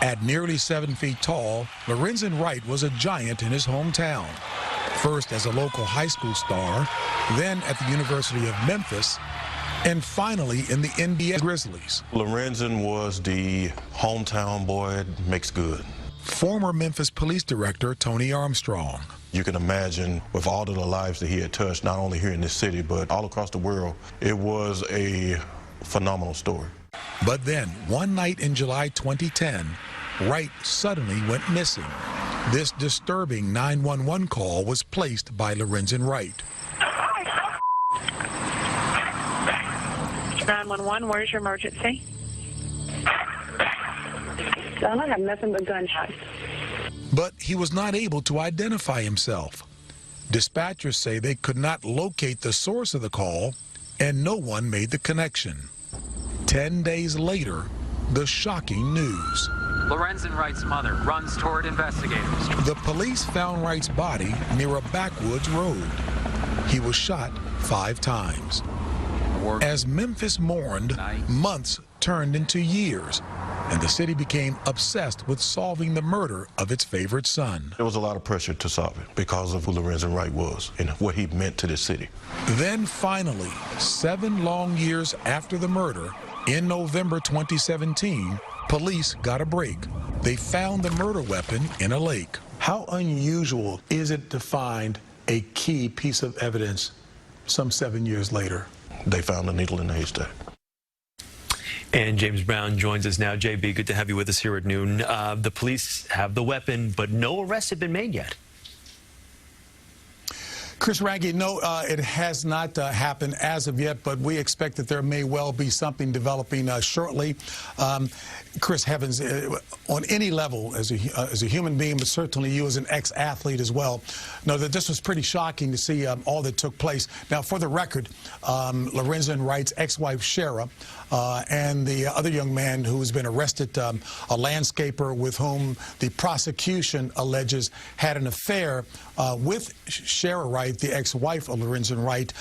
At nearly 7 feet tall, Lorenzen Wright was a giant in his hometown. First as a local high school star, then at the University of Memphis, and finally in the NBA Grizzlies. Lorenzen was the hometown boy, makes good. Former Memphis Police Director Tony Armstrong. You can imagine with all of the lives that he had touched, not only here in this city, but all across the world, it was a phenomenal story. But then, one night in July 2010, Wright suddenly went missing. This disturbing 911 call was placed by Lorenzen Wright. 911, where's your emergency? I have nothing but gunshots. But he was not able to identify himself. Dispatchers say they could not locate the source of the call, and no one made the connection. 10 days later, the shocking news. Lorenzen Wright's mother runs toward investigators. The police found Wright's body near a backwoods road. He was shot 5 times. As Memphis mourned, months turned into years, and the city became obsessed with solving the murder of its favorite son. There was a lot of pressure to solve it because of who Lorenzen Wright was and what he meant to this city. Then finally, 7 long years after the murder, in November 2017, police got a break. They found the murder weapon in a lake. How unusual is it to find a key piece of evidence some 7 years later? They found a needle in the haystack. And James Brown joins us now. JB, good to have you with us here at noon. The police have the weapon, but no arrests have been made yet. Chris Wragge, no, it has not happened as of yet, but we expect that there may well be something developing shortly. Chris Heavens, on any level, as a human being, but certainly you as an ex-athlete as well, know that this was pretty shocking to see all that took place. Now, for the record, Lorenzen Wright's ex-wife, Shara, and the other young man who has been arrested, a landscaper with whom the prosecution alleges had an affair with Shara Wright, the ex-wife of Lorenzen Wright.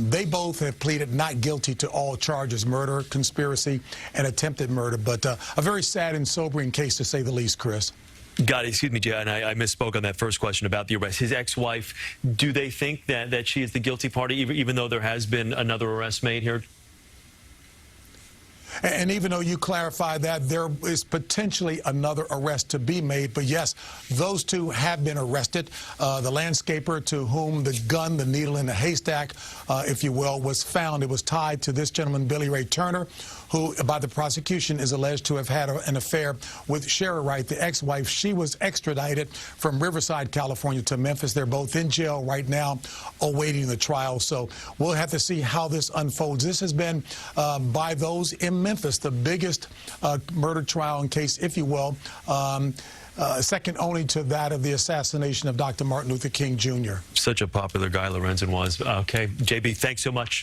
They both have pleaded not guilty to all charges, murder, conspiracy, and attempted murder. But a very sad and sobering case, to say the least, Chris. Got it. Excuse me, Jay, and I misspoke on that first question about the arrest. His ex-wife, do they think that she is the guilty party, even though there has been another arrest made here? And even though you clarified that, there is potentially another arrest to be made. But yes, those two have been arrested. The landscaper to whom the gun, the needle in the haystack, if you will, was found. It was tied to this gentleman, Billy Ray Turner, who, by the prosecution, is alleged to have had an affair with Shara Wright, the ex-wife. She was extradited from Riverside, California to Memphis. They're both in jail right now awaiting the trial. So we'll have to see how this unfolds. This has been, by those in Memphis, the biggest murder trial in case, if you will, second only to that of the assassination of Dr. Martin Luther King Jr. Such a popular guy Lorenzen was. Okay, JB, thanks so much.